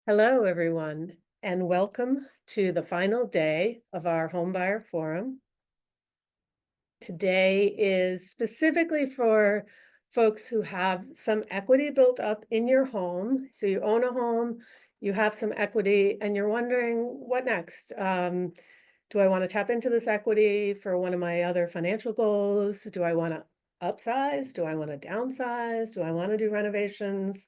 Hello, everyone, and welcome to the final day of our Homebuyer Forum. Today is specifically for folks who have some equity built up in your home. So you own a home, you have some equity, and you're wondering what next? Do I want to tap into this equity for one of my other financial goals? Do I want to upsize? Do I want to downsize? Do I want to do renovations?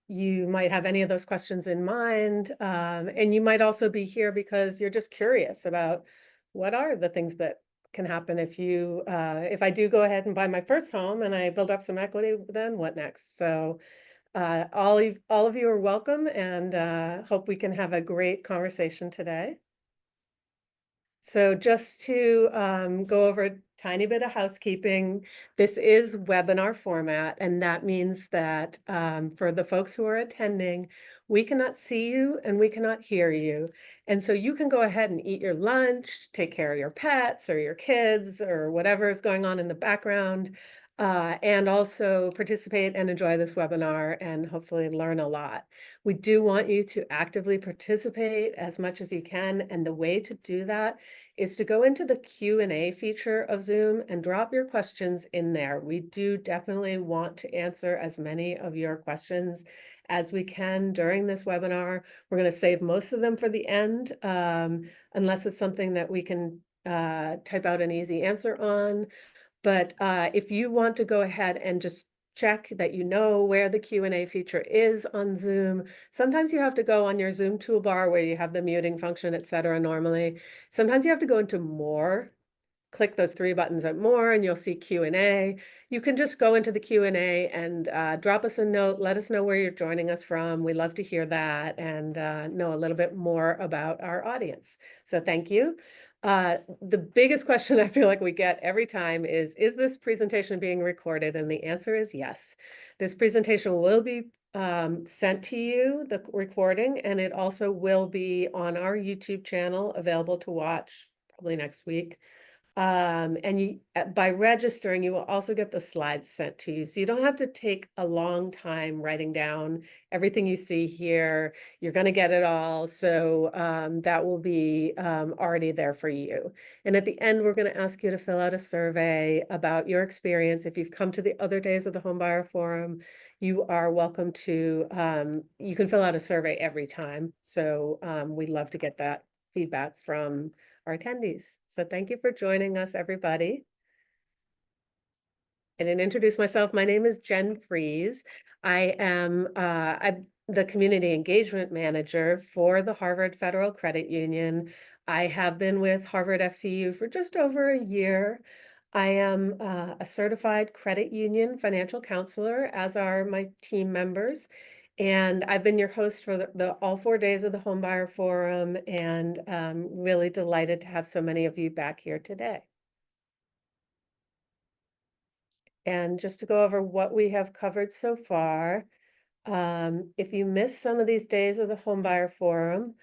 You might have any of those questions in mind, and you might also be here because you're just curious about what are the things that can happen if I do go ahead and buy my first home and I build up some equity, then what next? So all of you are welcome, and hope we can have a great conversation today. So just to go over a tiny bit of housekeeping, this is webinar format, and that means that for the folks who are attending, we cannot see you and we cannot hear you. And so you can go ahead and eat your lunch, take care of your pets or your kids or whatever is going on in the background, and also participate and enjoy this webinar and hopefully learn a lot. We do want you to actively participate as much as you can, and the way to do that is to go into the Q&A feature of Zoom and drop your questions in there. We do definitely want to answer as many of your questions as we can during this webinar. We're going to save most of them for the end, unless it's something that we can type out an easy answer on. But if you want to go ahead and just check that you know where the Q&A feature is on Zoom. Sometimes you have to go on your Zoom toolbar where you have the muting function, etc. normally. Sometimes you have to go into more, click those three buttons at more, and you'll see Q&A. You can just go into the Q&A and drop us a note. Let us know where you're joining us from. We love to hear that and know a little bit more about our audience. So thank you. The biggest question I feel like we get every time is this presentation being recorded? And the answer is yes. This presentation will be sent to you, the recording, and it also will be on our YouTube channel, available to watch probably next week. And you, by registering, you will also get the slides sent to you. So you don't have to take a long time writing down everything you see here. You're going to get it all. So that will be already there for you. And at the end, we're going to ask you to fill out a survey about your experience. If you've come to the other days of the Homebuyer Forum, you are welcome to, you can fill out a survey every time. So we'd love to get that feedback from our attendees. So thank you for joining us, everybody. And to introduce myself, my name is Jen Fries. I'm the Community Engagement Manager for the Harvard Federal Credit Union. I have been with Harvard FCU for just over a year. I am a certified credit union financial counselor, as are my team members. And I've been your host for all 4 days of the Homebuyer Forum, and really delighted to have so many of you back here today. And just to go over what we have covered so far, if you missed some of these days of the Homebuyer Forum,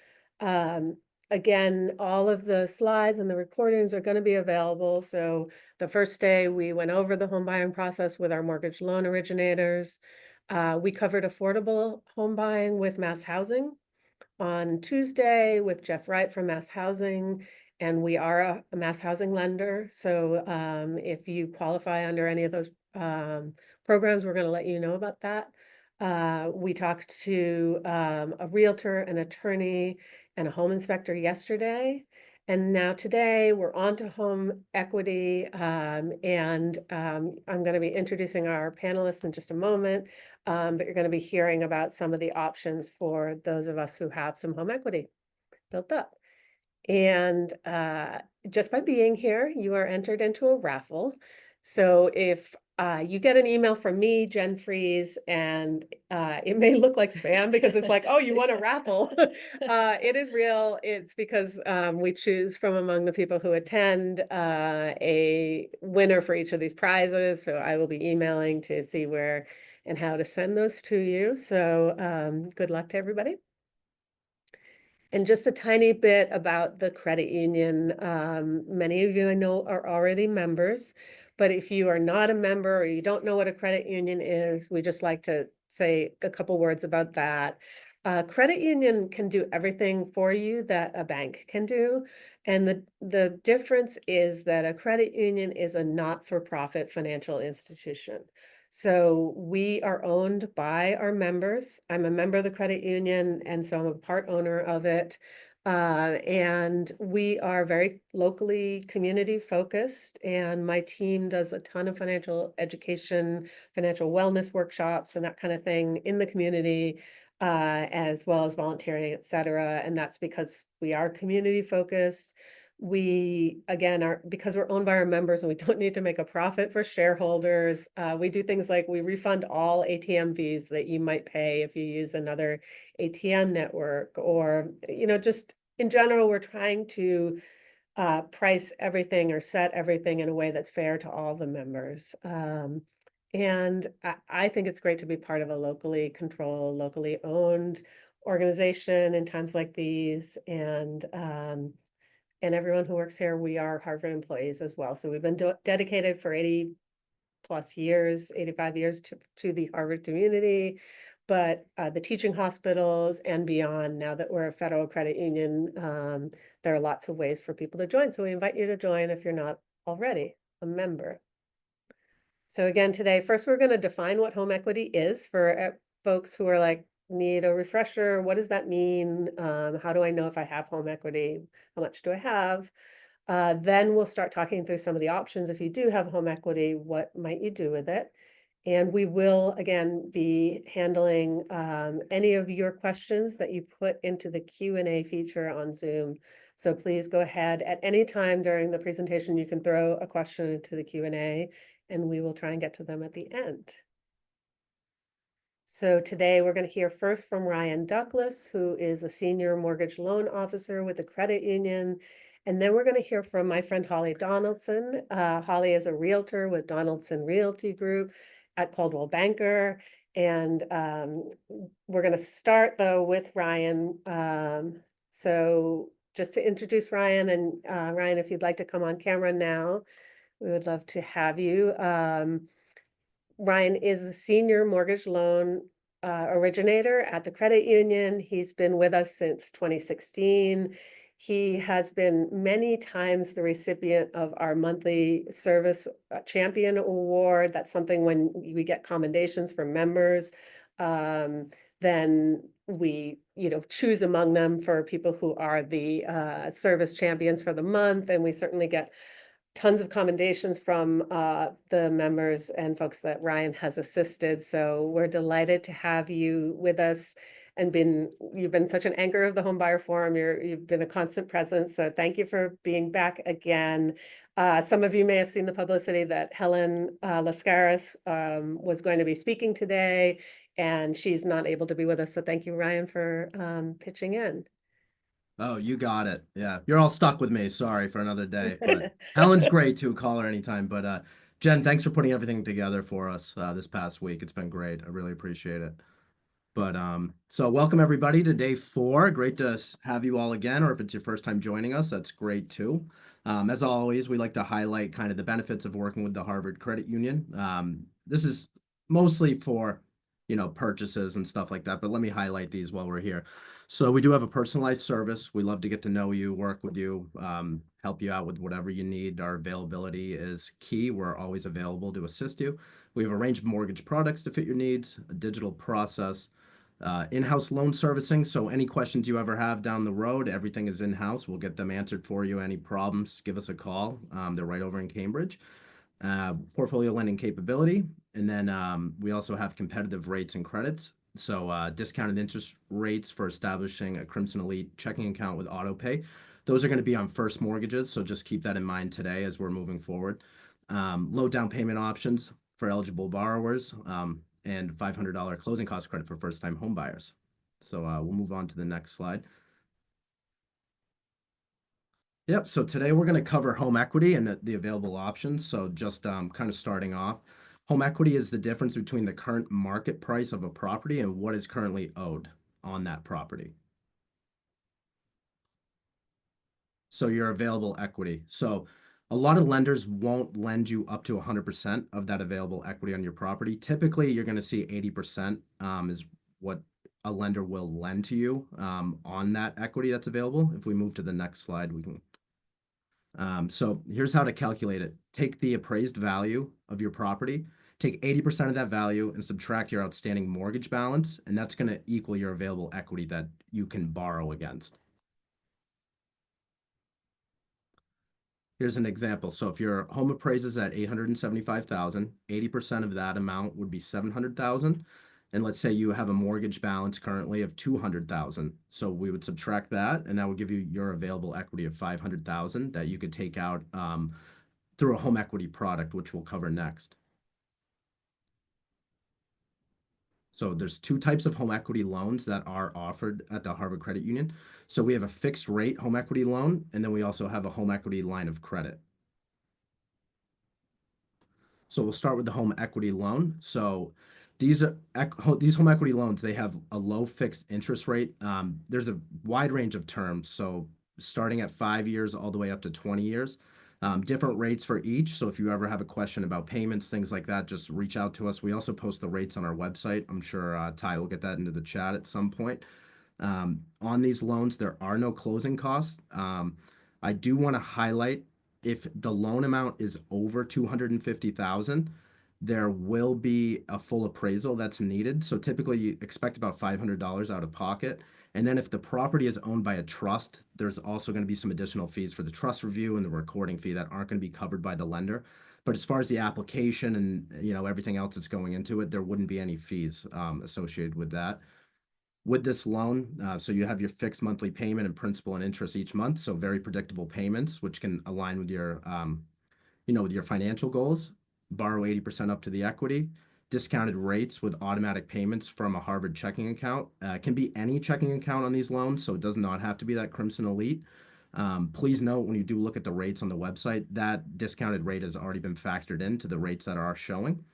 again, all of the slides and the recordings are going to be available. So the first day we went over the home buying process with our mortgage loan originators. We covered affordable home buying with Mass Housing on Tuesday with Jeff Wright from Mass Housing, and we are a Mass Housing lender. So if you qualify under any of those programs, we're going to let you know about that. We talked to a realtor, an attorney, and a home inspector yesterday. And now today we're on to home equity, and I'm going to be introducing our panelists in just a moment, but you're going to be hearing about some of the options for those of us who have some home equity built up. And just by being here, you are entered into a raffle. So if you get an email from me, Jen Fries, and it may look like spam because it's like, oh, you won a raffle. It is real. It's because we choose from among the people who attend a winner for each of these prizes. So I will be emailing to see where and how to send those to you. So good luck to everybody. And just a tiny bit about the credit union. Many of you I know are already members, but if you are not a member or you don't know what a credit union is, we just like to say a couple words about that. Credit union can do everything for you that a bank can do. And the difference is that a credit union is a not-for-profit financial institution. So we are owned by our members. I'm a member of the credit union, and so I'm a part owner of it. And we are very locally community focused, and my team does a ton of financial education, financial wellness workshops, and that kind of thing in the community, as well as volunteering, et cetera. And that's because we are community focused. We, again, are because we're owned by our members and we don't need to make a profit for shareholders. We do things like we refund all ATM fees that you might pay if you use another ATM network, or, just in general, we're trying to price everything or set everything in a way that's fair to all the members. And I think it's great to be part of a locally controlled, locally owned organization in times like these. And everyone who works here, we are Harvard employees as well. So we've been dedicated for 80 plus years, 85 years to the Harvard community, but the teaching hospitals and beyond, now that we're a federal credit union, there are lots of ways for people to join. So we invite you to join if you're not already a member. So again, today, first, we're going to define what home equity is for folks who are like, need a refresher. What does that mean? How do I know if I have home equity? How much do I have? Then we'll start talking through some of the options. If you do have home equity, what might you do with it? And we will, again, be handling any of your questions that you put into the Q&A feature on Zoom. So please go ahead at any time during the presentation, you can throw a question into the Q&A and we will try and get to them at the end. So today we're going to hear first from Ryan Douglas, who is a senior mortgage loan officer with the credit union. And then we're going to hear from my friend Holly Donaldson. Holly is a realtor with Donaldson Realty Group at Coldwell Banker. And we're going to start though with Ryan. So just to introduce Ryan, and Ryan, if you'd like to come on camera now, we would love to have you. Ryan is a senior mortgage loan originator at the credit union. He's been with us since 2016. He has been many times the recipient of our monthly service champion award. That's something when we get commendations from members, then we, choose among them for people who are the service champions for the month. And we certainly get tons of commendations from the members and folks that Ryan has assisted. So we're delighted to have you with us, and you've been such an anchor of the Home Buyer Forum. You've been a constant presence. So thank you for being back again. Some of you may have seen the publicity that Helen Laskaris was going to be speaking today, and she's not able to be with us. So thank you, Ryan, for pitching in. Oh, you got it. Yeah. You're all stuck with me. Sorry for another day. But Helen's great too. Call her anytime. But Jen, thanks for putting everything together for us this past week. It's been great. I really appreciate it. But so welcome everybody to day 4. Great to have you all again, or if it's your first time joining us, that's great too. As always, we like to highlight kind of the benefits of working with the Harvard Credit Union. This is mostly for, purchases and stuff like that, but let me highlight these while we're here. So we do have a personalized service. We love to get to know you, work with you, help you out with whatever you need. Our availability is key. We're always available to assist you. We have a range of mortgage products to fit your needs, a digital process, in-house loan servicing. So any questions you ever have down the road, everything is in-house. We'll get them answered for you. Any problems, give us a call. They're right over in Cambridge. Portfolio lending capability. And then we also have competitive rates and credits. So discounted interest rates for establishing a Crimson Elite checking account with auto pay. Those are going to be on first mortgages. So just keep that in mind today as we're moving forward. Low down payment options for eligible borrowers, and $500 closing cost credit for first-time home buyers. So we'll move on to the next slide. Yep, so today we're going to cover home equity and the available options. So just kind of starting off, home equity is the difference between the current market price of a property and what is currently owed on that property. So your available equity. So a lot of lenders won't lend you up to 100% of that available equity on your property. Typically, you're going to see 80% is what a lender will lend to you on that equity that's available. If we move to the next slide, we can. So here's how to calculate it. Take the appraised value of your property, take 80% of that value and subtract your outstanding mortgage balance, and that's going to equal your available equity that you can borrow against. Here's an example. So if your home appraises at $875,000, 80% of that amount would be $700,000. And let's say you have a mortgage balance currently of $200,000. So we would subtract that, and that would give you your available equity of $500,000 that you could take out through a home equity product, which we'll cover next. So there's two types of home equity loans that are offered at the Harvard Credit Union. So we have a fixed rate home equity loan, and then we also have a home equity line of credit. So we'll start with the home equity loan. So these home equity loans, they have a low fixed interest rate. There's a wide range of terms. So starting at 5 years all the way up to 20 years. Different rates for each. So if you ever have a question about payments, things like that, just reach out to us. We also post the rates on our website. I'm sure Ty will get that into the chat at some point. On these loans, there are no closing costs. I do want to highlight, if the loan amount is over 250,000, there will be a full appraisal that's needed. So typically you expect about $500 out of pocket. And then if the property is owned by a trust, there's also going to be some additional fees for the trust review and the recording fee that aren't going to be covered by the lender. But as far as the application and everything else that's going into it, there wouldn't be any fees associated with that. With this loan, so you have your fixed monthly payment and principal and interest each month, so very predictable payments, which can align with your, with your financial goals. Borrow 80% up to the equity. Discounted rates with automatic payments from a Harvard checking account. Can be any checking account on these loans, so it does not have to be that Crimson Elite. Please note, when you do look at the rates on the website, that discounted rate has already been factored into the rates that are showing.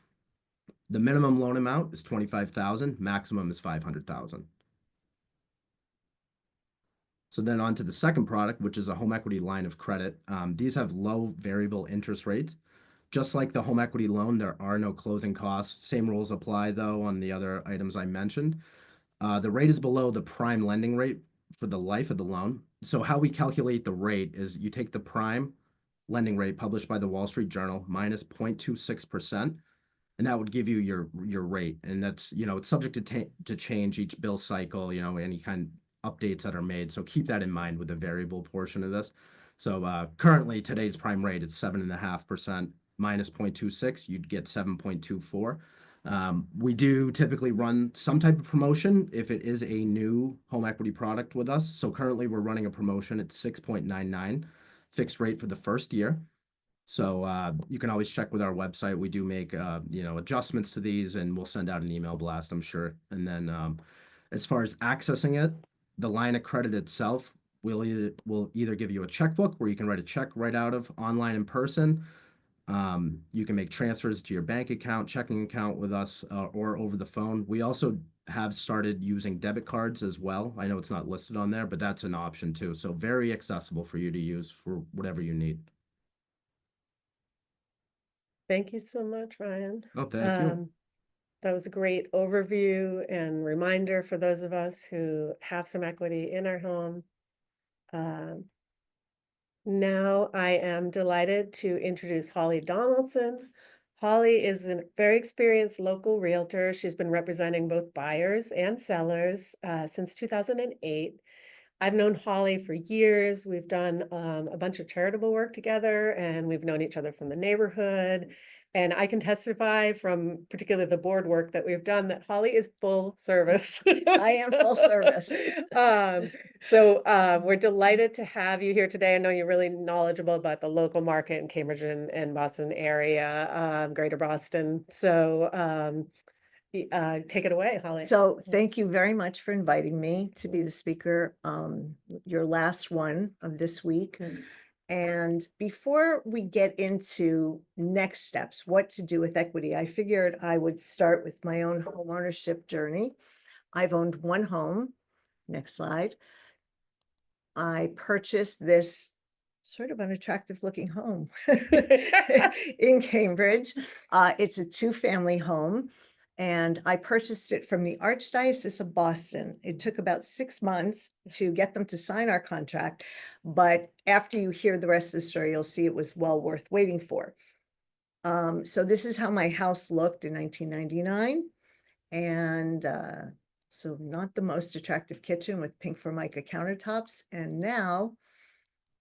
The minimum loan amount is $25,000, maximum is $500,000. So then on to the second product, which is a home equity line of credit. These have low variable interest rates. Just like the home equity loan, there are no closing costs. Same rules apply, though, on the other items I mentioned. The rate is below the prime lending rate for the life of the loan. So how we calculate the rate is you take the prime lending rate published by the Wall Street Journal minus 0.26%, and that would give you your rate. And that's, it's subject to change each bill cycle, any kind of updates that are made. So keep that in mind with the variable portion of this. So currently today's prime rate is 7.5%. Minus 0.26, you'd get 7.24. We do typically run some type of promotion if it is a new home equity product with us. So currently we're running a promotion at 6.99 fixed rate for the first year. So you can always check with our website. We do make adjustments to these, and we'll send out an email blast, I'm sure. And then as far as accessing it, the line of credit itself will either give you a checkbook where you can write a check right out of online in person. You can make transfers to your bank account, checking account with us, or over the phone. We also have started using debit cards as well. I know it's not listed on there, but that's an option too. So very accessible for you to use for whatever you need. Thank you so much, Ryan. Oh, thank you. That was a great overview and reminder for those of us who have some equity in our home. Now I am delighted to introduce Holly Donaldson. Holly is a very experienced local realtor. She's been representing both buyers and sellers since 2008. I've known Holly for years. We've done a bunch of charitable work together, and we've known each other from the neighborhood. And I can testify from particularly the board work that we've done that Holly is full service. I am full service. We're delighted to have you here today. I know you're really knowledgeable about the local market in Cambridge and Boston area, Greater Boston. So take it away, Holly. So thank you very much for inviting me to be the speaker, your last one of this week. And before we get into next steps, what to do with equity, I figured I would start with my own home ownership journey. I've owned one home. Next slide. I purchased this sort of unattractive looking home in Cambridge. It's a two-family home. And I purchased it from the Archdiocese of Boston. It took about 6 months to get them to sign our contract, but after you hear the rest of the story, you'll see it was well worth waiting for. So this is how my house looked in 1999. And so not the most attractive kitchen with pink Formica countertops. And now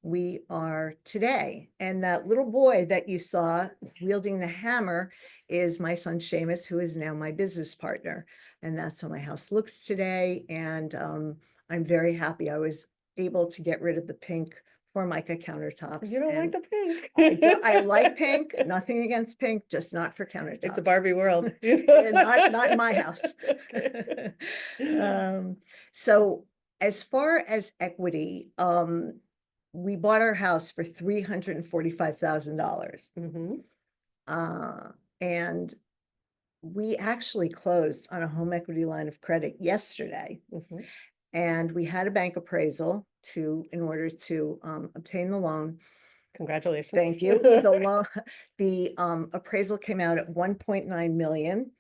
we are today. And that little boy that you saw wielding the hammer is my son Seamus, who is now my business partner. And that's how my house looks today. And I'm very happy I was able to get rid of the pink Formica countertops. You don't like and the pink. I like pink, nothing against pink, just not for countertops. It's a Barbie world. Yeah, not in my house. Okay. So as far as equity, we bought our house for $345,000. Mhm. And we actually closed on a home equity line of credit yesterday. Mhm. And we had a bank appraisal in order to obtain the loan. Congratulations. Thank you. The appraisal came out at 1.9 million.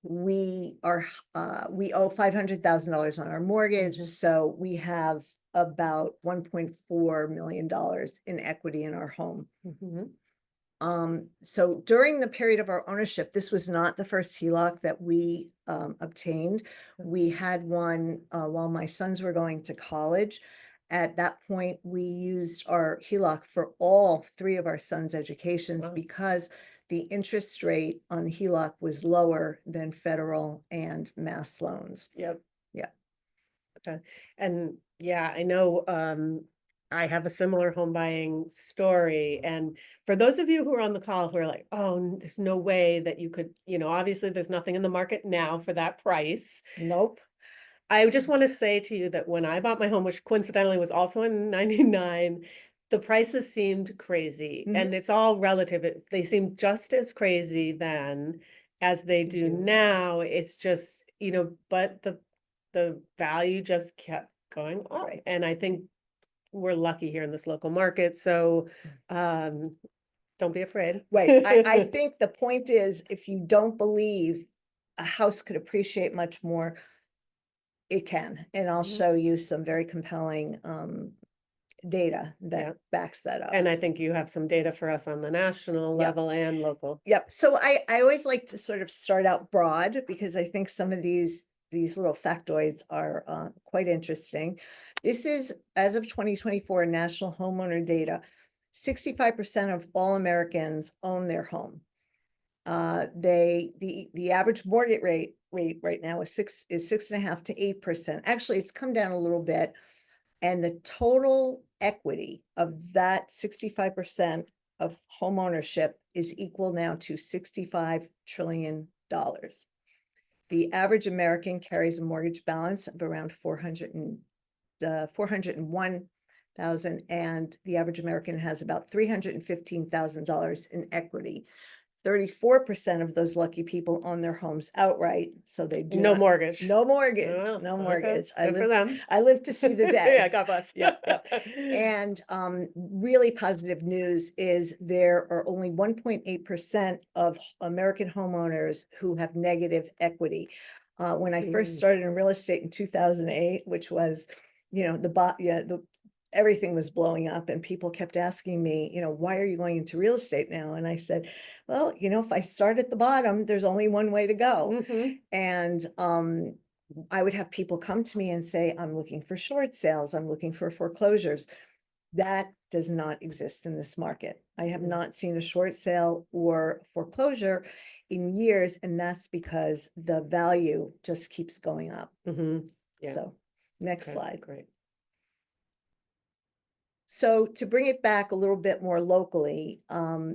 We owe $500,000 on our mortgage, Mhm. so we have about $1.4 million in equity in our home. Mhm. So during the period of our ownership, this was not the first HELOC that we obtained. We had one while my sons were going to college. At that point, we used our HELOC for all 3 of our sons' educations Wow. because the interest rate on the HELOC was lower than federal and mass loans. Yep. Yeah. Okay. And yeah, I know I have a similar home buying story. And for those of you who are on the call who are like, oh, there's no way that you could, obviously there's nothing in the market now for that price. Nope. I just want to say to you that when I bought my home, which coincidentally was also in 99, the prices seemed crazy. Mhm. And it's all relative. They seemed just as crazy then as they do Mhm. now. It's just, but the value just kept going up. Right. And I think we're lucky here in this local market. So don't be afraid. Right. I think the point is, if you don't believe a house could appreciate much more, it can. And I'll Mhm. show you some very compelling data that Yeah. backs that up. And I think you have some data for us on the national Yep. level and local. Yep. So I always like to sort of start out broad because I think some of these little factoids are quite interesting. This is, as of 2024, national homeowner data. 65% of all Americans own their home. The average mortgage rate right now is 6.5% to 8%. Actually, it's come down a little bit. And the total equity of that 65% of home ownership is equal now to $65 trillion. The average American carries a mortgage balance of around 401,000, and the average American has about $315,000 in equity. 34% of those lucky people own their homes outright, so they do No not. mortgage. No mortgage, Oh, no okay. mortgage. Good for them. I live to see the day. Yeah, God bless. Yep. And really positive news is there are only 1.8% of American homeowners who have negative equity. When I first started in real estate in 2008, which was, everything was blowing up and people kept asking me, why are you going into real estate now? And I said, well, if I start at the bottom, there's only one way to go. Mhm. And I would have people come to me and say, I'm looking for short sales. I'm looking for foreclosures. That does not exist in this market. I have Mm. not seen a short sale or foreclosure in years, and that's because the value just keeps going up. Mhm. Yeah. So next Okay, slide. great. So to bring it back a little bit more locally,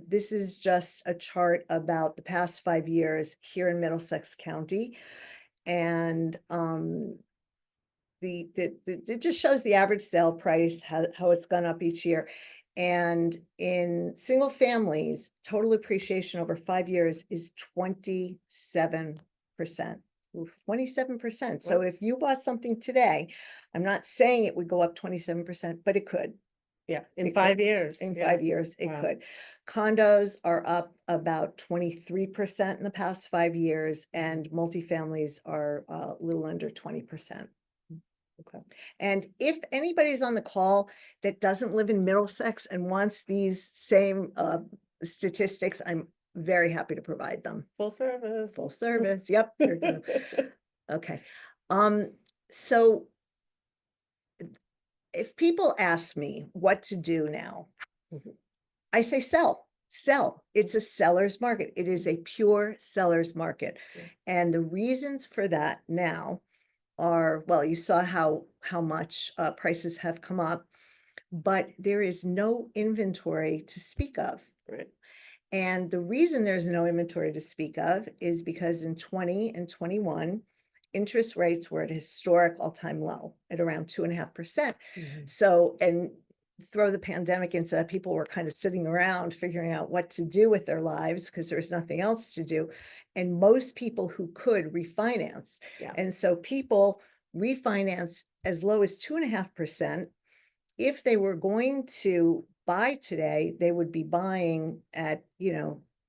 this is just a chart about the past 5 years here in Middlesex County. And it just shows the average sale price, how it's gone up each year. And in single families, total appreciation over 5 years is 27%. 27%. So Wow. if you bought something today, I'm not saying it would go up 27%, but it could. Yeah, in It 5 could. years. In Yeah. 5 years, it Wow. could. Condos are up about 23% in the past 5 years, and multifamilies are a little under 20%. Okay. And if anybody's on the call that doesn't live in Middlesex and wants these same statistics, I'm very happy to provide them. Full service. Full service, yep. They're gonna- Okay. So if people ask me what to do now, Mhm. I say sell. It's a seller's market. It is a pure seller's market. Yeah. And the reasons for that now are, well, you saw how much prices have come up, but there is no inventory to speak of. Right. And the reason there's no inventory to speak of is because in 20 and 21, interest rates were at a historic all-time low at around 2.5%. Mhm. So, and throw the pandemic into that, people were kind of sitting around figuring out what to do with their lives because there's nothing else to do. And most people who could refinance. Yeah. And so people refinance as low as 2.5%. If they were going to buy today, they would be buying at,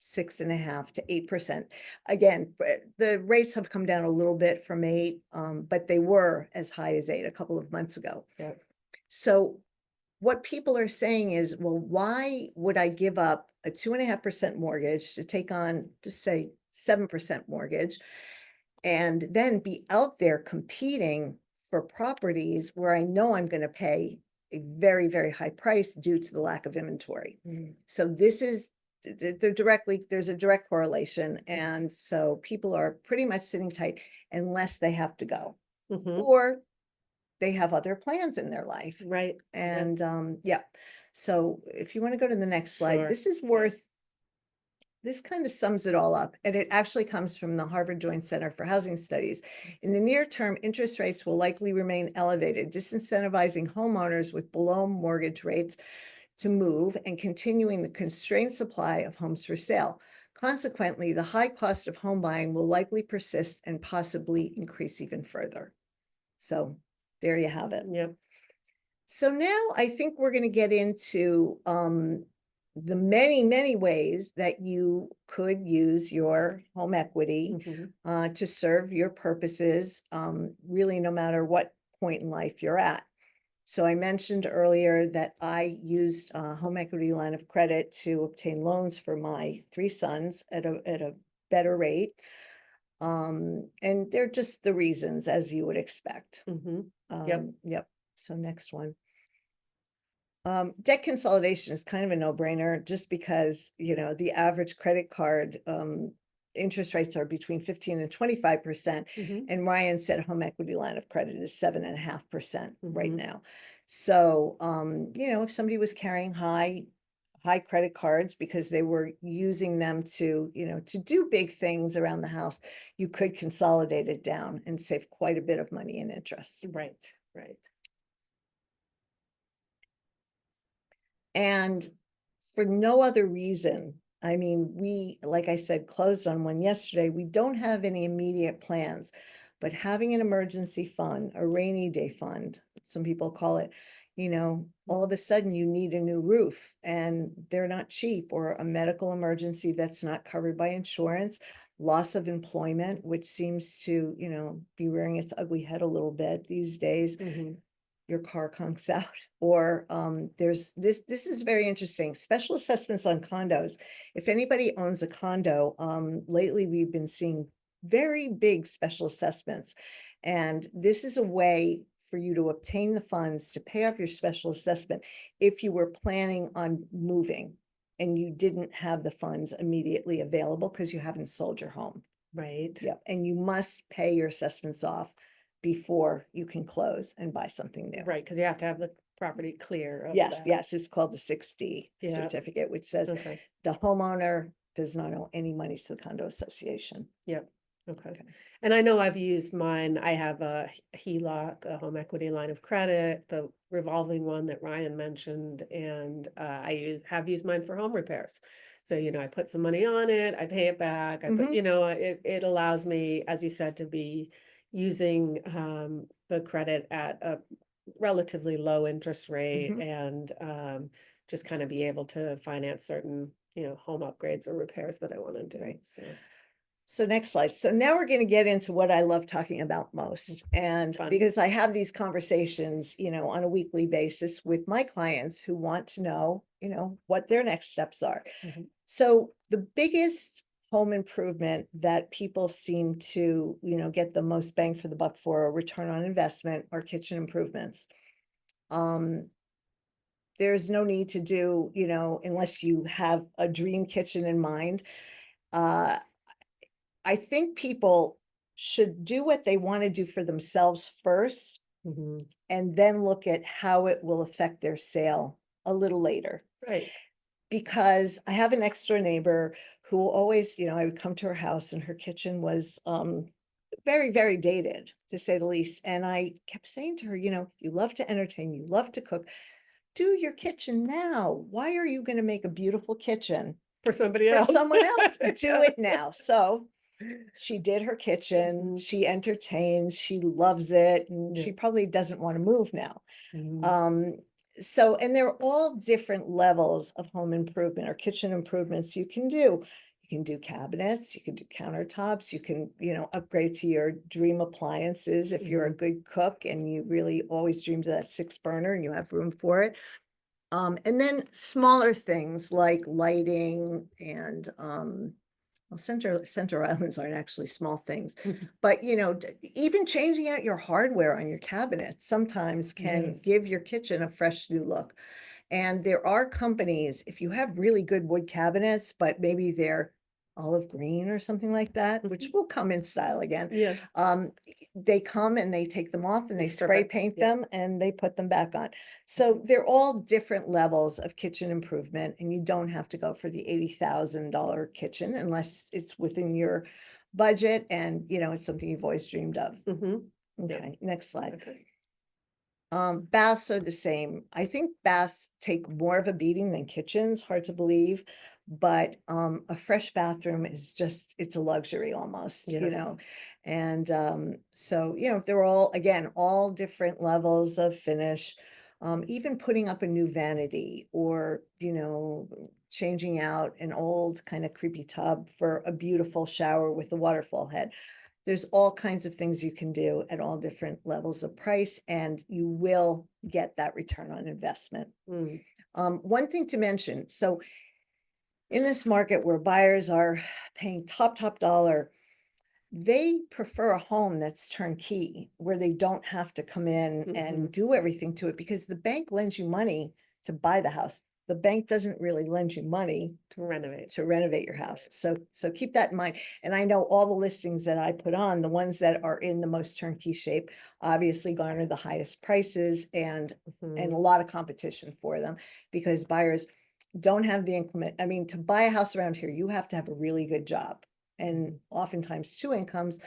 6.5 to 8%. Again, the rates have come down a little bit from 8, but they were as high as 8 a couple of months ago. Yeah. So what people are saying is, well, why would I give up a 2.5% mortgage to take on, just say 7% mortgage, and then be out there competing for properties where I know I'm going to pay a very, very high price due to the lack of inventory. Mhm. So this is, there's a direct correlation. And so people are pretty much sitting tight unless they have to go, Mhm. or they have other plans in their life. Right. Yeah. And yeah, so if you want to go to the next slide, Sure. this is worth, this kind of sums it all up, and it actually comes from the Harvard Joint Center for Housing Studies. In the near term, interest rates will likely remain elevated, disincentivizing homeowners with below mortgage rates to move and continuing the constrained supply of homes for sale. Consequently, the high cost of home buying will likely persist and possibly increase even further. So there you have it. Yep. So now I think we're going to get into the many, many ways that you could use your home equity Mhm. to serve your purposes, really no matter what point in life you're at. So I mentioned earlier that I used a home equity line of credit to obtain loans for my 3 sons at a better rate. And they're just the reasons, as you would expect. Mhm. Yep. Yep. So next one. Debt consolidation is kind of a no-brainer just because, the average credit card interest rates are between 15 and 25%. Mhm. And Ryan said home equity line of credit is 7.5% right Mhm. now. So, if somebody was carrying high credit cards because they were using them to, to do big things around the house, you could consolidate it down and save quite a bit of money in interest. Right. Right. And for no other reason, I mean, we, like I said, closed on one yesterday. We don't have any immediate plans, but having an emergency fund, a rainy day fund, some people call it, all of a sudden you need a new roof and they're not cheap, or a medical emergency that's not covered by insurance, loss of employment, which seems to, be rearing its ugly head a little bit these days. Mhm. Your car conks out, or there's this is very interesting, special assessments on condos. If anybody owns a condo, lately we've been seeing very big special assessments, and this is a way for you to obtain the funds to pay off your special assessment if you were planning on moving and you didn't have the funds immediately available because you haven't sold your home. Right. Yep. And you must pay your assessments off before you can close and buy something new. Right. Because you have to have the property clear of Yes, that. yes, it's called the 6D Yeah. certificate, which says Okay. the homeowner does not owe any money to the condo association. Yep. Okay. Okay. And I know I've used mine. I have a HELOC, a home equity line of credit, the revolving one that Ryan mentioned, and I have used mine for home repairs. So, I put some money on it, I pay it back. I put, it allows me, as you said, to be using the credit at a relatively low interest rate, Mhm. and just kind of be able to finance certain home upgrades or repairs that I want to do. Right. So So next slide. So now we're going to get into what I love talking about most. And Fun. because I have these conversations, on a weekly basis with my clients who want to know, what their next steps are. Mhm. So the biggest home improvement that people seem to, get the most bang for the buck for, or return on investment, are kitchen improvements. There's no need to do, unless you have a dream kitchen in mind. I think people should do what they want to do for themselves first, Mhm. and then look at how it will affect their sale a little later. Right. Because I have an next door neighbor who always, I would come to her house and her kitchen was very, very dated, to say the least. And I kept saying to her, you love to entertain, you love to cook. Do your kitchen now. Why are you going to make a beautiful kitchen For somebody for else. someone else? Do it now. So she did her kitchen, Mhm. she entertains, she loves it, and Yeah. she probably doesn't want to move now. Mhm. So, and they're all different levels of home improvement or kitchen improvements you can do. You can do cabinets, you can do countertops, you can, upgrade to your dream appliances if you're a good cook and you really always dreamed of that 6 burner and you have room for it. And then smaller things like lighting and, well, center islands aren't actually small things, but even changing out your hardware on your cabinets sometimes can Yes. give your kitchen a fresh new look. And there are companies, if you have really good wood cabinets, but maybe they're olive green or something like that, which will come in style again. Yeah. They come and they take them off and They they strip spray it, paint yeah. them and they put them back on. So they're all different levels of kitchen improvement, and you don't have to go for the $80,000 kitchen unless it's within your budget and it's something you've always dreamed of. Mhm. Okay, next slide. Okay. Baths are the same. I think baths take more of a beating than kitchens, hard to believe, but a fresh bathroom is just, it's a luxury almost, Yes. And so, they're all, again, all different levels of finish. Even putting up a new vanity or, changing out an old kind of creepy tub for a beautiful shower with a waterfall head. There's all kinds of things you can do at all different levels of price, and you will get that return on investment. Mm. One thing to mention, so in this market where buyers are paying top dollar, they prefer a home that's turnkey, where they don't have to come in and do everything to it, because the bank lends you money to buy the house. The bank doesn't really lend you money To renovate. to renovate your house. So keep that in mind. And I know all the listings that I put on, the ones that are in the most turnkey shape, obviously garner the highest prices and a Mhm. lot of competition for them, because buyers don't have the increment. I mean, to buy a house around here, you have to have a really good job, and oftentimes 2 incomes.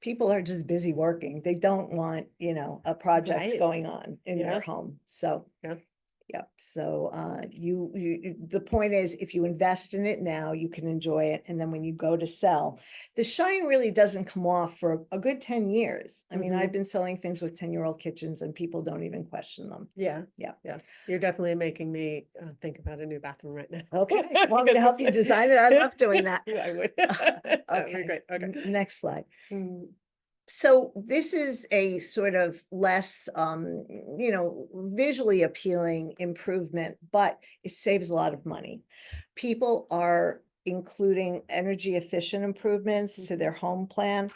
People are just busy working. They don't want, a project Right. going on in Yeah. their home. So Yeah. yep. So the point is, if you invest in it now, you can enjoy it. And then when you go to sell, the shine really doesn't come off for a good 10 years. I mean, I've been selling things with 10-year-old kitchens and people don't even question them. Yeah. Yeah. Yeah. You're definitely making me think about a new bathroom right now. Okay. Want me to help you design it? I love doing that. I would. That would be Okay. great. Okay. Next slide. Mm. So this is a sort of less, visually appealing improvement, but it saves a lot of money. People are including energy efficient improvements to their home plan.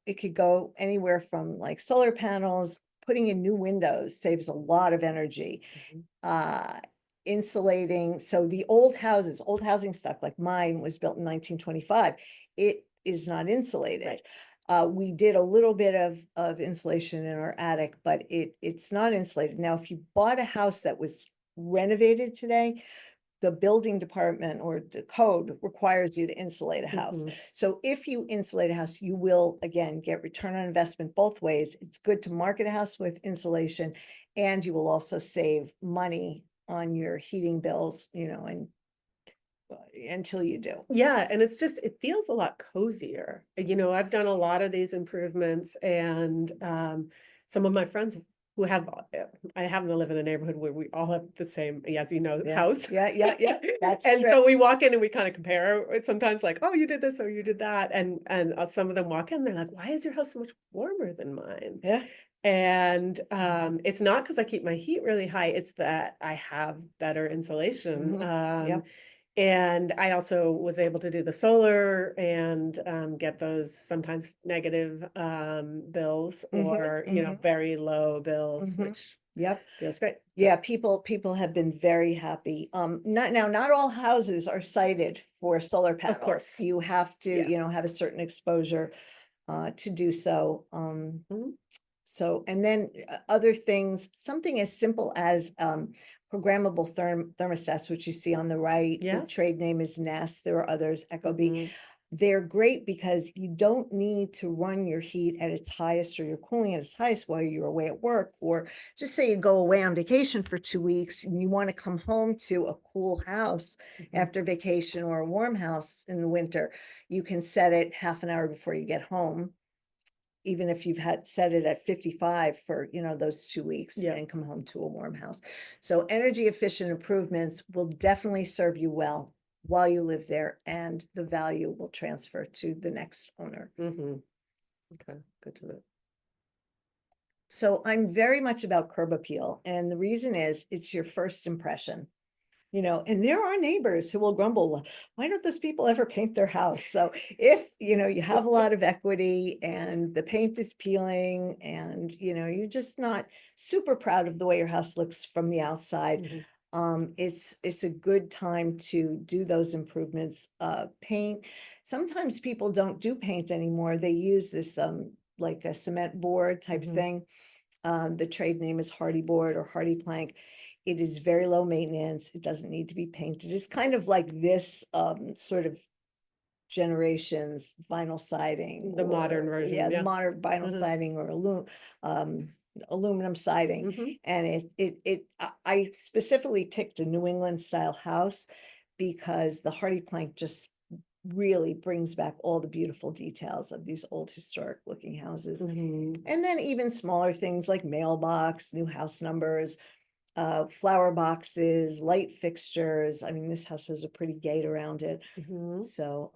It could go anywhere from like solar panels, putting in new windows saves a lot of energy. Insulating. So the old housing stock like mine was built in 1925. It is not insulated. We did a little bit of insulation in our attic, but it's not insulated. Now, if you bought a house that was renovated today, the building department or the code requires you to insulate a house. So if you insulate a house, you will, again, get return on investment both ways. It's good to market a house with insulation, and you will also save money on your heating bills, and until you do. Yeah, and it feels a lot cozier. I've done a lot of these improvements, and some of my friends who have, I happen to live in a neighborhood where we all have the same, as you know, Yeah, house. yeah, that's And true. so we walk in and we kind of compare. It's sometimes like, oh, you did this or you did that. And some of them walk in, they're like, why is your house so much warmer than mine? Yeah, And it's not because I keep my heat really high, it's that I have better insulation. Yep. And I also was able to do the solar and get those sometimes negative bills or, you know, very low bills, which Yep. feels great. Yeah, people have been very happy. Not all houses are sited for solar panels. course. You have to, Yeah. you know, have a certain exposure to do so. Mhm. So, and then other things, something as simple as programmable thermostats, which you see on the right. The Yes. trade name is Nest. There are others, Ecobee. Mhm. They're great because you don't need to run your heat at its highest or your cooling at its highest while you're away at work, or just say you go away on vacation for 2 weeks and you want to come home to a cool house Mhm. after vacation or a warm house in the winter. You can set it half an hour before you get home, even if you've had set it at 55 for, you know, those 2 weeks, Yeah. and come home to a warm house. So energy efficient improvements will definitely serve you well while you live there, and the value will transfer to the next owner. Mhm. Okay, good to know. So I'm very much about curb appeal, and the reason is it's your first impression. You know, and there are neighbors who will grumble, "Well, why don't those people ever paint their house?" So if, you know, you have a lot of equity and the paint is peeling and, you know, you're just not super proud of the way your house looks from the outside, Mhm. it's a good time to do those improvements. Paint, sometimes people don't do paint anymore. They use this like a cement board type Mhm. thing. The trade name is hardy board or hardy plank. It is very low maintenance. It doesn't need to be painted. It's kind of like this sort of generation's vinyl siding. The modern version, Yeah, the yeah. modern vinyl Mhm. siding or aluminum siding. Mhm. And I specifically picked a New England style house because the hardy plank just really brings back all the beautiful details of these old historic looking houses. Mhm. And then even smaller things like mailbox, new house numbers, flower boxes, light fixtures. I mean, this house has a pretty gate around it. Mhm. So,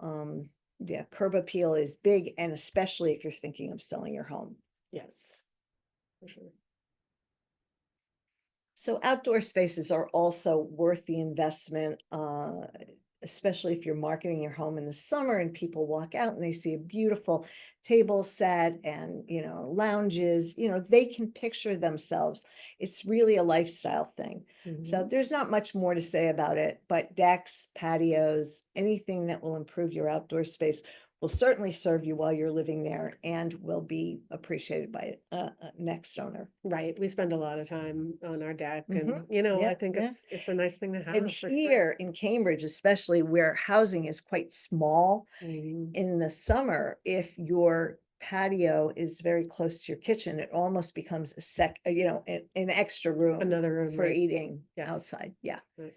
yeah, curb appeal is big, and especially if you're thinking of selling your home. Yes, for sure. So outdoor spaces are also worth the investment, especially if you're marketing your home in the summer and people walk out and they see a beautiful table set and, you know, lounges, you know, they can picture themselves. It's really a lifestyle thing. So Mhm. there's not much more to say about it, but decks, patios, anything that will improve your outdoor space will certainly serve you while you're living there and will be appreciated by a next owner. Right, we spend a lot of time on our deck Mhm. and, you know, Yeah, I think yeah. it's a nice thing to And have for sure. here in Cambridge, especially where housing is quite small, Mhm. in the summer, if your patio is very close to your kitchen, it almost becomes you know, an extra room Another room, for right? eating Yes. outside. Yeah. Right.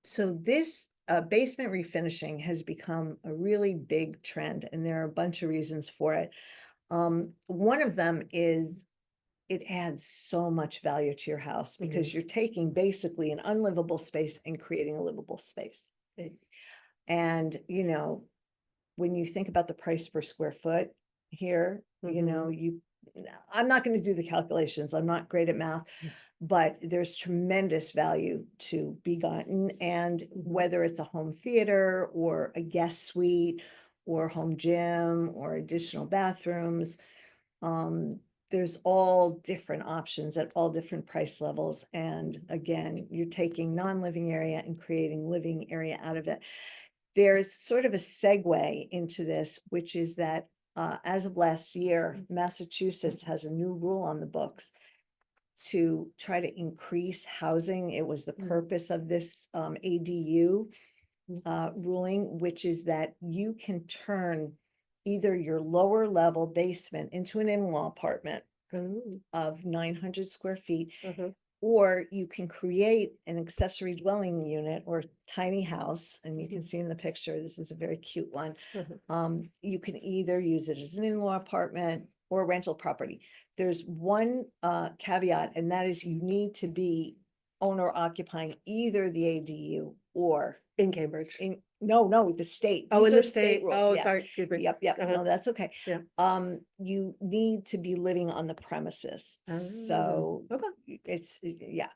So this basement refinishing has become a really big trend, and there are a bunch of reasons for it. One of them is it adds so much value to your house because Mhm. you're taking basically an unlivable space and creating a livable space. Right. And, you know, when you think about the price per square foot here, you know, Mhm. I'm not going to do the calculations. I'm not great at math, but there's tremendous value to be gotten. And whether it's a home theater or a guest suite or home gym or additional bathrooms, there's all different options at all different price levels. And again, you're taking non-living area and creating living area out of it. There's sort of a segue into this, which is that as of last year, Massachusetts has a new rule on the books to try to increase housing. It was the Mhm. purpose of this ADU Mhm. ruling, which is that you can turn either your lower level basement into an in-law apartment Oh, of 900 square feet, uh-huh. or you can create an accessory dwelling unit or tiny house. And you can Mhm. see in the picture, this is a very cute one. Uh-huh. You can either use it as an in-law apartment, or rental property. There's one caveat, and that is you need to be owner occupying either the ADU or In Cambridge. no, the state. Oh, These in the are state. rules, Oh, yeah. sorry, excuse me. Yep, Uh-huh. no, that's okay. Yeah. You need to be living on the premises, so Okay. it's, yeah.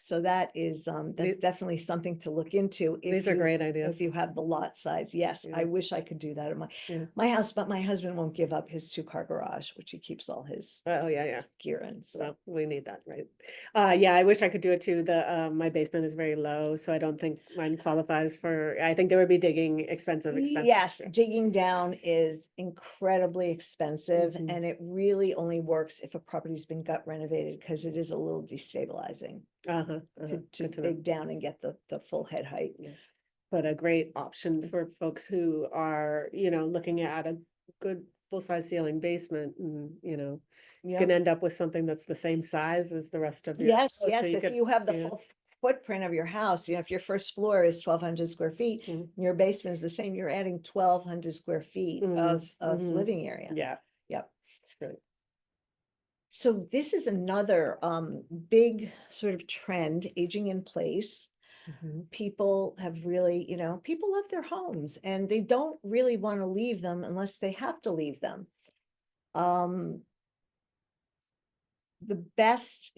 So that is, The- that's definitely something to look into. These are great ideas. If you have the lot size, yes, I Yeah. wish I could do that in Yeah. my house, but my husband won't give up his 2-car garage, which he keeps all his Oh, yeah. gear in, so. So we need that, right? Yeah, I wish I could do it too. My basement is very low, so I don't think mine qualifies for, I think there would be digging expensive. Yes, Yeah. digging down is incredibly expensive, Mhm. and it really only works if a property's been gut renovated, because it is a little destabilizing Uh-huh, to good to know. dig down and get the full head height. But a great option for folks who are, looking at a good full-size ceiling basement and, you Yeah. can end up with something that's the same size as the rest of your. Yes, house, yes, so if you have the yeah. full footprint of your house, if your first floor is 1,200 square feet, Mhm. your basement is the same, you're adding 1,200 square feet of Mhm. living area. Yeah, Yep. it's great. So this is another big sort of trend, aging in place. Mhm. People have really, people love their homes and they don't really want to leave them unless they have to leave them. The best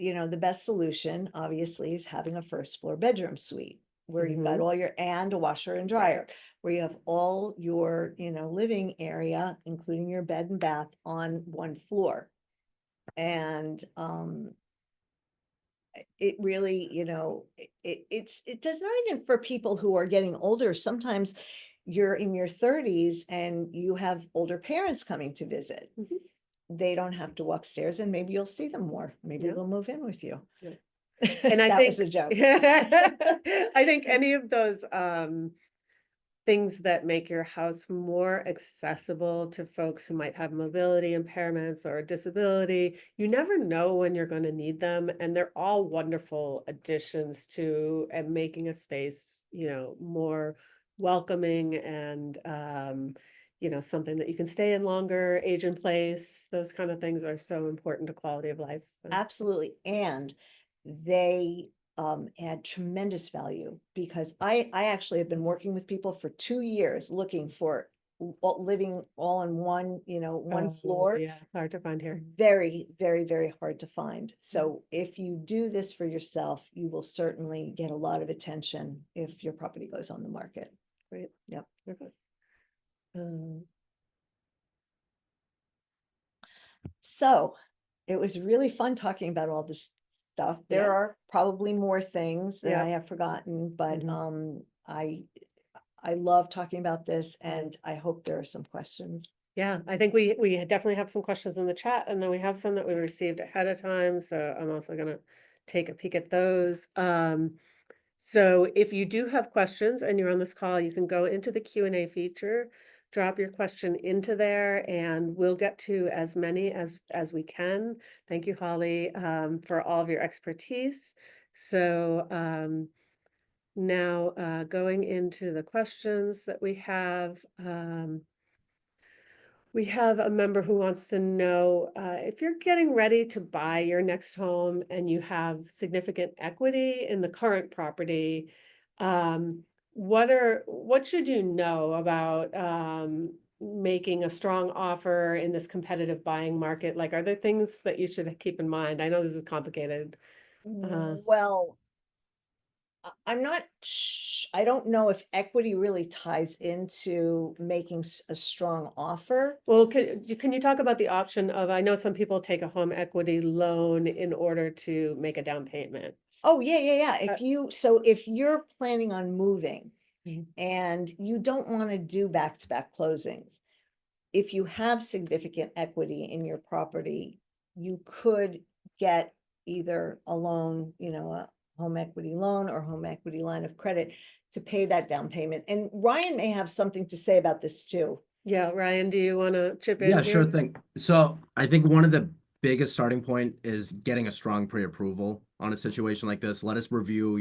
solution obviously is having a first floor bedroom suite where you've got Mhm. all your, and a washer and dryer, Right. where you have all your, living area, including your bed and bath on one floor. And it really, it does not even for people who are getting older. Sometimes you're in your 30s and you have older parents coming to visit. Mhm. They don't have to walk stairs, and maybe you'll see them more. Maybe Yeah. they'll move in with you. Yeah. And I That think was a joke. I think any of those things that make your house more accessible to folks who might have mobility impairments or disability, you never know when you're going to need them, and they're all wonderful additions to and making a space, more welcoming and something that you can stay in longer, age in place. Those kind of things are so important to quality of life. Absolutely. And they add tremendous value, because I actually have been working with people for 2 years looking for living all in one, one Oh, floor. yeah, hard to find here. Very, very, very hard to find. So if you do this for yourself, you will certainly get a lot of attention if your property goes on the market. Great. Yep. Okay. Um, So it was really fun talking about all this stuff. There Yes. are probably more things that Yeah. I have forgotten, but Mhm. I love talking about this, and I hope there are some questions. Yeah, I think we definitely have some questions in the chat, and then we have some that we received ahead of time, so I'm also gonna take a peek at those. So if you do have questions and you're on this call, you can go into the Q&A feature, drop your question into there, and we'll get to as many as we can. Thank you, Holly, for all of your expertise. So now going into the questions that we have. We have a member who wants to know if you're getting ready to buy your next home and you have significant equity in the current property, what should you know about making a strong offer in this competitive buying market? Like, are there things that you should keep in mind? I know this is complicated. Well, I'm not, I don't know if equity really ties into making a strong offer. Well, can you talk about the option of, I know some people take a home equity loan in order to make a down payment. Oh, yeah. Uh, If you're planning on moving Mhm. and you don't want to do back-to-back closings, if you have significant equity in your property, you could get either a loan, a home equity loan or home equity line of credit to pay that down payment. And Ryan may have something to say about this too. Yeah, Ryan, do you want to chip in Yeah, sure here? thing. So I think one of the biggest starting point is getting a strong pre-approval on a situation like this. Let us review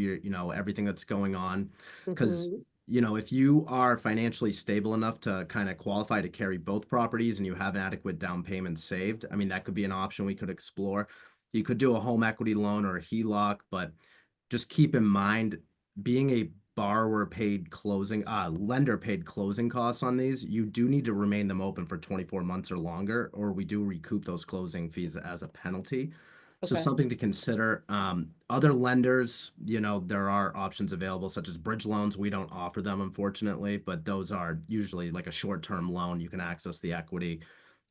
everything that's going on, because Mhm. you know, if you are financially stable enough to kind of qualify to carry both properties and you have an adequate down payment saved, I mean, that could be an option we could explore. You could do a home equity loan or a HELOC, but just keep in mind, being a lender paid closing costs on these, you do need to remain them open for 24 months or longer, or we do recoup those closing fees as a penalty. So Okay. something to consider. Other lenders, you know, there are options available such as bridge loans. We don't offer them, unfortunately, but those are usually like a short-term loan. You can access the equity.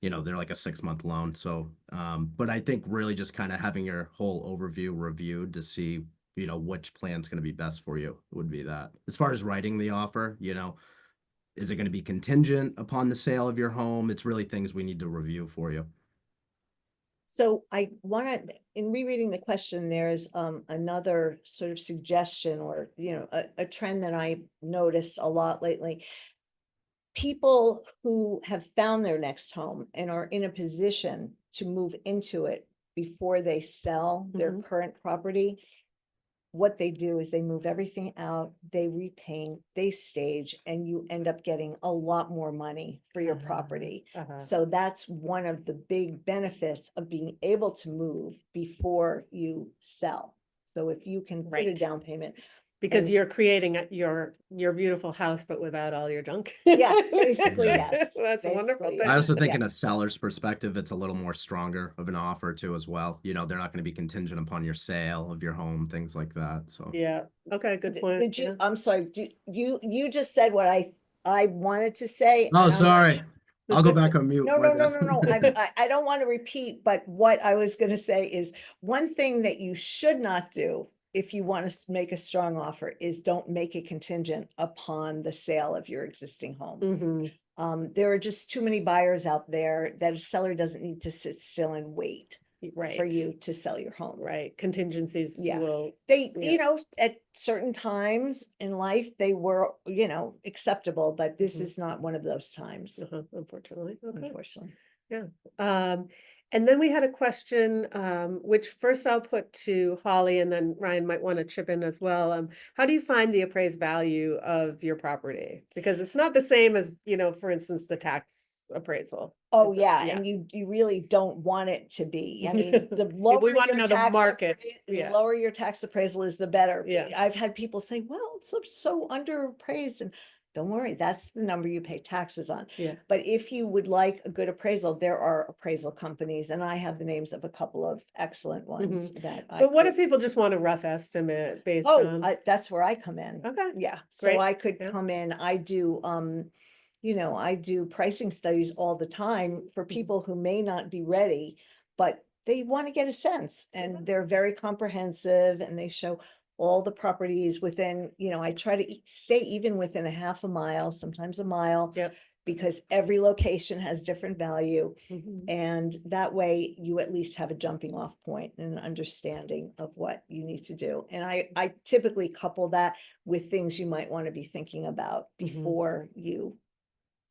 You know, they're like a 6-month loan. So, but I think really just kind of having your whole overview reviewed to see, you know, which plan's going to be best for you would be that. As far as writing the offer, you know, is it going to be contingent upon the sale of your home? It's really things we need to review for you. So I want to, in rereading the question, there's another sort of suggestion or, you know, a trend that I've noticed a lot lately. People who have found their next home and are in a position to move into it before they sell their Mhm. current property, what they do is they move everything out, they repaint, they stage, and you end up getting a lot more money for your property. Uh-huh. So that's one of the big benefits of being able to move before you sell. So if you can put a Right. down payment, Because and- you're creating your beautiful house, but without all your junk. yeah, basically, yes. That's a wonderful Basically, thing. I also think Yeah. in a seller's perspective, it's a little more stronger of an offer too as well. You know, they're not going to be contingent upon your sale of your home, things like that. So Yeah, okay, good point. Did you, Yeah. I'm sorry, you just said what I wanted to say. Oh, and I'm not sorry. sure- I'll go back on mute. No, My no, no, bad. no, no. I don't want to repeat, but what I was going to say is one thing that you should not do if you want to make a strong offer is don't make it contingent upon the sale of your existing home. Mhm. There are just too many buyers out there that a seller doesn't need to sit still and wait for Right, you to sell your home. right. Contingencies Yeah. will, They, Yeah. you know, at certain times in life, they were, you know, acceptable, but this Mhm. is not one of those times, unfortunately, okay. unfortunately. Yeah. And then we had a question, which first I'll put to Holly and then Ryan might want to chip in as well. How do you find the appraised value of your property? Because it's not the same as, you know, for instance, the tax appraisal. Oh, yeah, and you really don't want it to be. I mean, the We lower want to your know the tax market. the Yeah. lower your tax appraisal is, the better. Yeah. I've had people say, well, it's so underappraised, and don't worry, that's the number you pay taxes on. Yeah. But if you would like a good appraisal, there are appraisal companies, and I have the names of a couple of excellent ones that I But what if could- people just want a rough estimate based Oh, on? that's where I come in. Okay. Yeah, so Great. I could Yeah. come in, I do, you know, I do pricing studies all the time for people who may not be ready, but they want to get a sense, and they're very comprehensive, and they show all the properties within, you know, I try to stay even within a half a mile, sometimes a mile, Yep. because every location has different value. Mhm. And that way you at least have a jumping off point and an understanding of what you need to do. And I typically couple that with things you might want to be thinking about Mhm. before you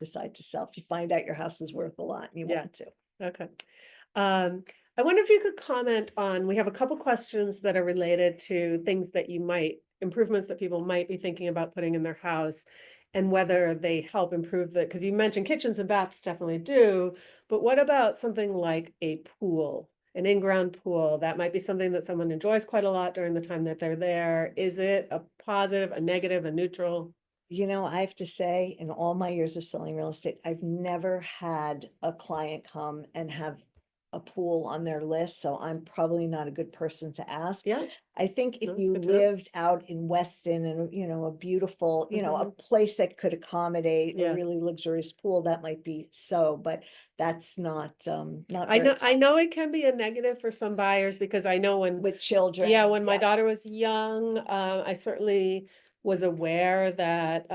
decide to sell. If you find out your house is worth a lot and you Yeah. want to. Okay. I wonder if you could comment on, we have a couple questions that are related to things that improvements that people might be thinking about putting in their house and whether they help improve because you mentioned kitchens and baths definitely do, but what about something like a pool, an in-ground pool? That might be something that someone enjoys quite a lot during the time that they're there. Is it a positive, a negative, a neutral? You know, I have to say, in all my years of selling real estate, I've never had a client come and have a pool on their list, so I'm probably not a good person to ask. Yeah. I think if That's you good to know. lived out in Weston and, you know, a beautiful, you know, a place that could accommodate Yeah. a really luxurious pool, that might be so, but that's not, not I very know it can be a negative for some buyers because I know with children. yeah, when my yeah. daughter was young, I certainly was aware that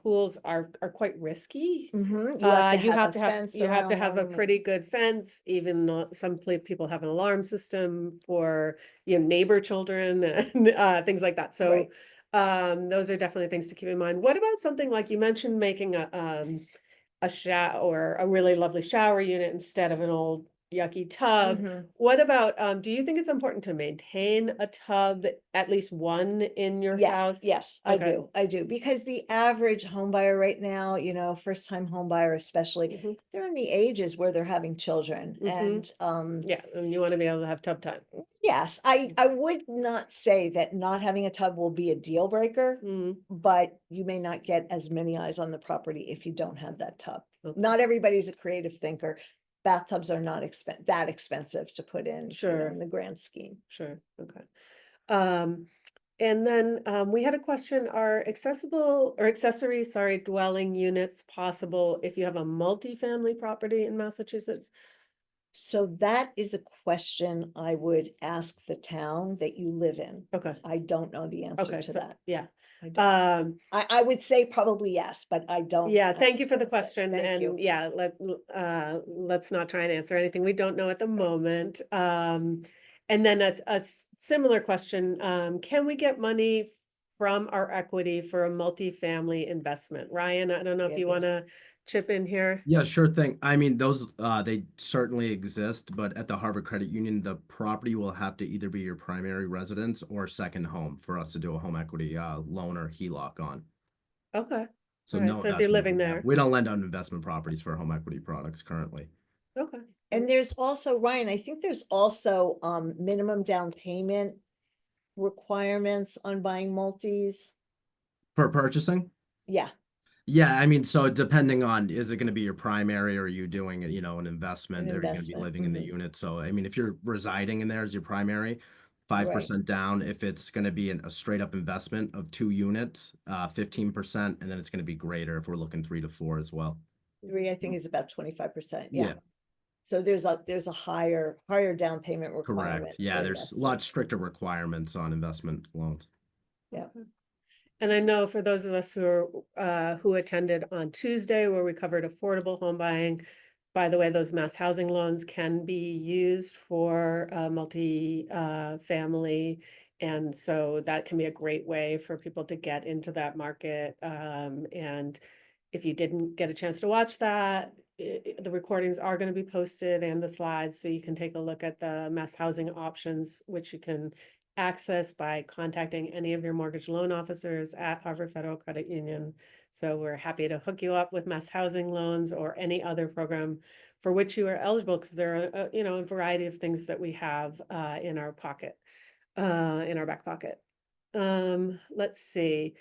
pools are quite risky. Mhm, You have to have fence you have to around have a them. pretty good fence, even though some people have an alarm system for, you know, neighbor children and things like that. So those are definitely things to keep in mind. What about something like you mentioned making a shower or a really lovely shower unit instead of an old yucky tub. Mhm. What about, do you think it's important to maintain a tub, at least one in your Yeah, house? yes, Okay. I do, because the average home buyer right now, first time home buyer especially, Mhm. they're in the ages where they're having children, Mhm. and Yeah, and you want to be able to have tub time. yes, I would not say that not having a tub will be a deal breaker, Mm, but you may not get as many eyes on the property if you don't have that tub. okay. Not everybody's a creative thinker. Bathtubs are not that expensive to put in, Sure. in the grand scheme. Sure, okay. Um, and then, we had a question, are accessible or accessory, sorry, dwelling units possible if you have a multifamily property in Massachusetts? So that is a question I would ask the town that you live in. Okay, I don't know the answer okay, to so, that. yeah. I don't. I would say probably yes, but I don't. Yeah, I thank you for the can't say. question, Thank you. and yeah, let's not try and answer anything we don't know at the moment. And then a similar question, can we get money from our equity for a multifamily investment? Ryan, I don't know if Yeah, you want to chip in here. Yeah, sure thing. I mean, those they certainly exist, but at the Harvard Credit Union, the property will have to either be your primary residence or second home for us to do a home equity loan or HELOC on. Okay, So all right, no so if you're investment. living there, We don't lend on investment properties for home equity products currently. okay. And there's also, Ryan, I think there's also minimum down payment requirements on buying multis. For purchasing? Yeah, Yeah, I mean, so depending on, is it going to be your primary or are you doing, an an investment? Are you going to be investment. living in the Mhm. unit? So, I mean, if you're residing in there as your primary, Right. 5% down. If it's going to be a straight up investment of 2 units, 15%, and then it's going to be greater if we're looking 3 to 4 as well. 3, I think, is about 25%. Yeah. Yeah. So there's a higher down payment requirement. Correct. Yeah, for there's a investors. lot stricter requirements on investment loans. Yeah. And I know for those of us who attended on Tuesday where we covered affordable home buying, by the way, those mass housing loans can be used for family. And so that can be a great way for people to get into that market. And if you didn't get a chance to watch that, the recordings are going to be posted and the slides, so you can take a look at the mass housing options, which you can access by contacting any of your mortgage loan officers at Harvard Federal Credit Union. So we're happy to hook you up with mass housing loans or any other program for which you are eligible, because there are, a variety of things that we have in our pocket, in our back pocket. Let's see.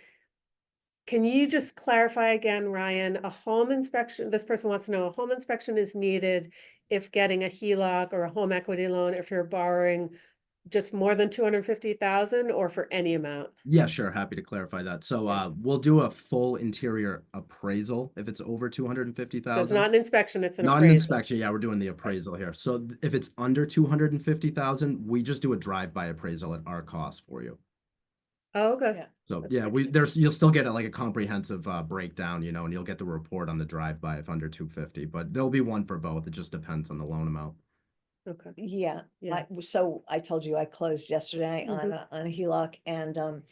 Can you just clarify again, Ryan, a home inspection, this person wants to know, a home inspection is needed if getting a HELOC or a home equity loan, if you're borrowing just more than 250,000 or for any amount? Yeah, sure. Happy to clarify that. So Yeah. we'll do a full interior appraisal if it's over So it's 250,000. not an inspection, it's an Not an appraisal. inspection. Yeah, we're doing the appraisal here. So if it's under 250,000, we just do a drive-by appraisal at our cost for you. Oh, okay. Yeah. So That's yeah, good. you'll still get like a comprehensive breakdown, and you'll get the report on the drive-by if under 250, but there'll be one for both. It just depends on the loan amount. Okay. Yeah. Yeah. So I told you I closed yesterday on Mhm. a HELOC, and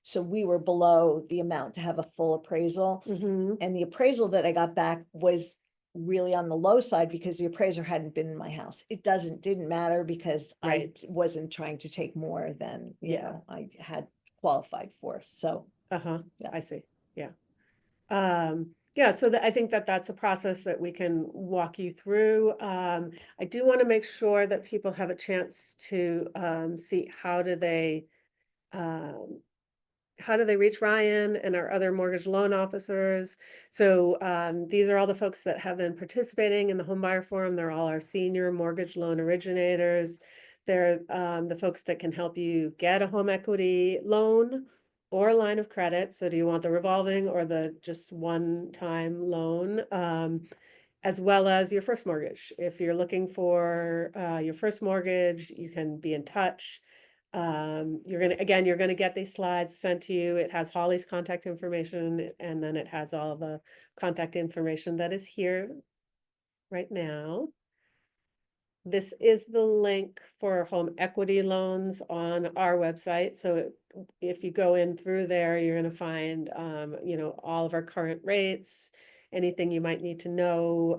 so we were below the amount to have a full appraisal. Mhm. And the appraisal that I got back was really on the low side because the appraiser hadn't been in my house. It didn't matter because Right. I wasn't trying to take more than, Yeah. I had qualified for. So Uh-huh. Yeah. I see. Yeah. Yeah, so I think that that's a process that we can walk you through. I do want to make sure that people have a chance to see um, how do they reach Ryan and our other mortgage loan officers? So these are all the folks that have been participating in the home buyer forum. They're all our senior mortgage loan originators. They're the folks that can help you get a home equity loan or a line of credit. So do you want the revolving or the just one-time loan? As well as your first mortgage. If you're looking for your first mortgage, you can be in touch. You're gonna get these slides sent to you. It has Holly's contact information, and then it has all the contact information that is here right now. This is the link for home equity loans on our website. So if you go in through there, you're gonna find, all of our current rates, anything you might need to know,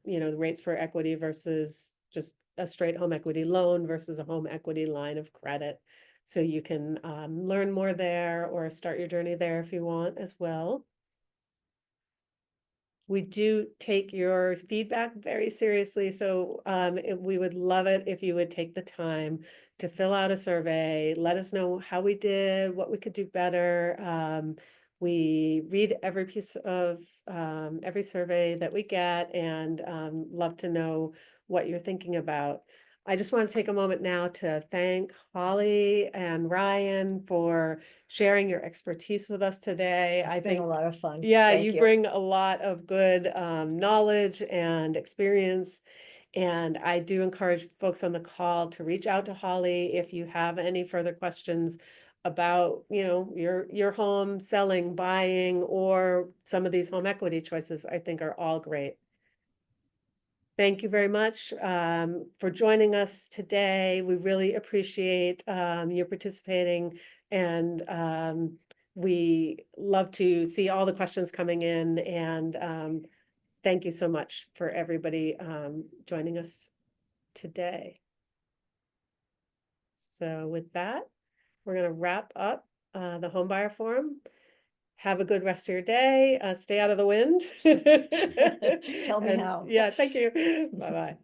the rates for equity versus just a straight home equity loan versus a home equity line of credit. So you can learn more there or start your journey there if you want as well. We do take your feedback very seriously, so we would love it if you would take the time to fill out a survey, let us know how we did, what we could do better. We read every piece of every survey that we get and love to know what you're thinking about. I just want to take a moment now to thank Holly and Ryan for sharing your expertise with us today. I It's been think a lot of fun. yeah, Thank you bring a lot of good knowledge and experience. And I do encourage folks on the call to reach out to Holly if you have any further questions about, you know, your home selling, buying, or some of these home equity choices. I think are all great. Thank you very much for joining us today. We really appreciate you participating, and we love to see all the questions coming in. And thank you so much for everybody joining us today. So with that, we're going to wrap up the Homebuyer Forum. Have a good rest of your day. Stay out of the wind. Tell me And, how. Yeah, thank you. Bye-bye.